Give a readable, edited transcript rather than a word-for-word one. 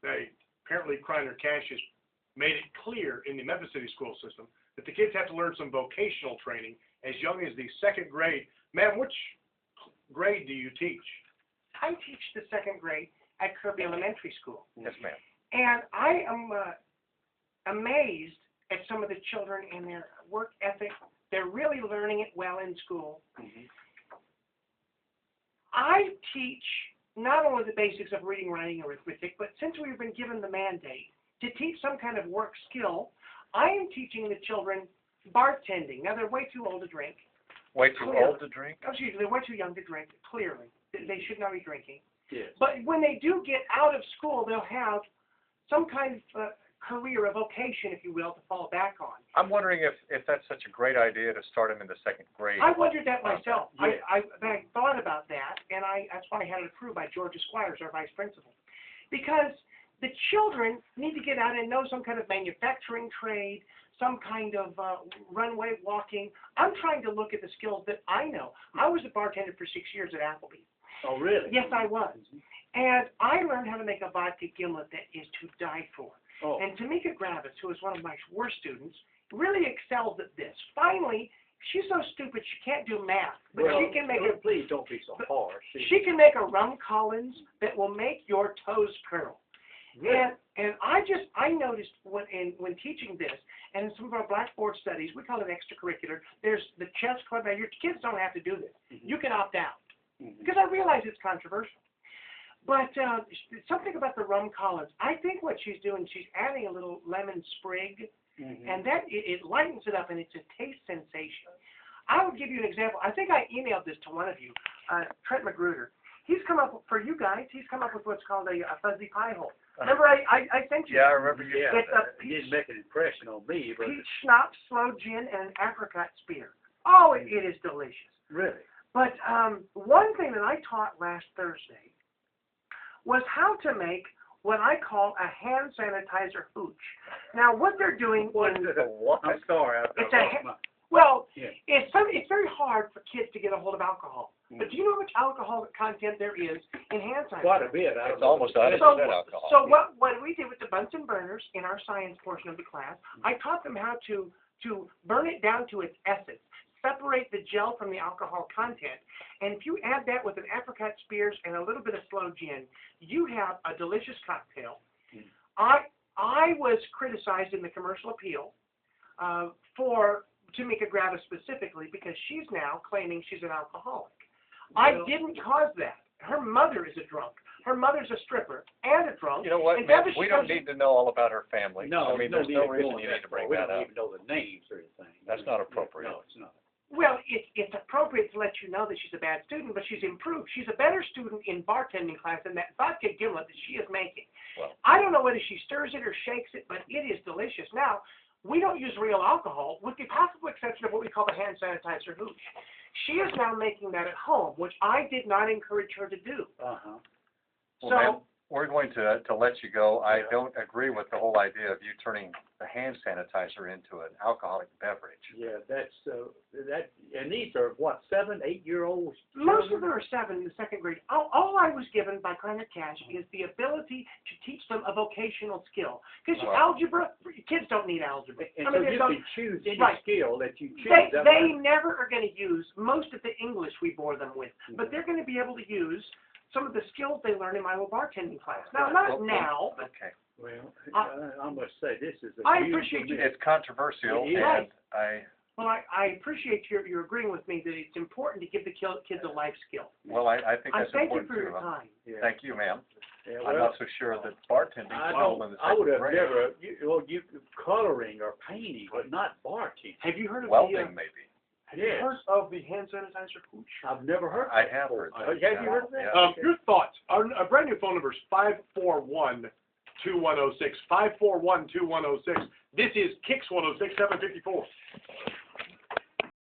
apparently Kreiner Cash has made it clear in the Memphis City school system that the kids have to learn some vocational training as young as the second grade. Ma'am, which grade do you teach? I teach the second grade at Kirby Elementary School. Yes, ma'am. And I am amazed at some of the children and their work ethic. They're really learning it well in school. Mm-hmm. I teach not only the basics of reading, writing, arithmetic, but since we've been given the mandate to teach some kind of work skill, I am teaching the children bartending. Now, they're way too old to drink. Way too old to drink? Oh, excuse me, they're way too young to drink, clearly. They should not be drinking. Yes. But when they do get out of school, they'll have some kind of career, a vocation, if you will, to fall back on. I'm wondering if that's such a great idea to start them in the second grade. I wondered that myself. Yeah. I thought about that, and that's why I had it approved by Georgia Squires, our vice principal. Because the children need to get out and know some kind of manufacturing trade, some kind of runway walking. I'm trying to look at the skills that I know. I was a bartender for 6 years at Applebee's. Oh, really? Yes, I was. And I learned how to make a vodka gimlet that is to die for. Oh. And Tamika Gravis, who is one of my worst students, really excels at this. Finally, she's so stupid she can't do math, but Well, she can make a please don't be so harsh. she can make a rum Collins that will make your toes curl. Really? And I noticed when teaching this, and in some of our Blackboard studies, we call it extracurricular. There's the chess club. Now, your kids don't have to do this. Mm-hmm. You can opt out. Mm-hmm. Because I realize it's controversial. But something about the rum Collins, I think what she's doing, she's adding a little lemon sprig, Mm-hmm. and that it lightens it up, and it's a taste sensation. I will give you an example. I think I emailed this to one of you, Trent Magruder. He's come up, for you guys, he's come up with what's called a fuzzy pie hole. Remember I sent you? Yeah, I remember you. Yeah, It's a it didn't make an impression on me, but peach schnapps, sloe gin, and an apricot spear. Oh, it is delicious. really. But one thing that I taught last Thursday was how to make what I call a hand sanitizer hooch. Now, what they're doing What in is it? I'm sorry. it's very hard for kids to get a hold of alcohol. But do you know how much alcoholic content there is in hand sanitizer? Quite a bit. It's almost 100% alcohol. So what we did with the Bunsen burners in our science portion of the class, I taught them how to burn it down to its essence, separate the gel from the alcohol content, and if you add that with an apricot spears and a little bit of sloe gin, you have a delicious cocktail. I was criticized in the commercial appeal for Tamika Gravis specifically because she's now claiming she's an alcoholic. I didn't cause that. Her mother is a drunk. Her mother's a stripper and a drunk. You know what, man, we don't need to know all about her family. No, I mean, there's no reason you need to bring that up. We don't even know the names or anything. That's not appropriate. No, it's not. Well, it's appropriate to let you know that she's a bad student, but she's improved. She's a better student in bartending class than that vodka gimlet that she is making. Well, I don't know whether she stirs it or shakes it, but it is delicious. Now, we don't use real alcohol, with the possible exception of what we call the hand sanitizer hooch. She is now making that at home, which I did not encourage her to do. Uh-huh. well, So, man, we're going to let you go. I don't agree with the whole idea of you turning the hand sanitizer into an alcoholic beverage. Yeah, that's and these are what, 7, 8-year-olds? most of them are 7 in the second grade. All I was given by Kreiner Cash is the ability to teach them a vocational skill. Because algebra, kids don't need algebra. And I so mean, you can choose any right. skill that you choose. They never are going to use most of the English we bore them with, but they're going to be able to use some of the skills they learn in my little bartending class. Now, not now, but Okay. Well, I must say this is a I huge appreciate you. It's controversial, It is. and I appreciate your agreeing with me that it's important to give the kids a life skill. I think I that's thank you important for your too. time. Yeah. Thank you, ma'am. Yeah, I'm well, not so sure that bartending I falls in the I would second have grade. never. You coloring or painting, but not bartending. Have you heard of Welding, maybe. Have you heard of the hand sanitizer hooch? I've never heard. I that have before. heard that. Have you heard of that? Yeah. Okay. Your thoughts. Our brand new phone number is 541-2106. 541-2106. This is Kicks 106, 754.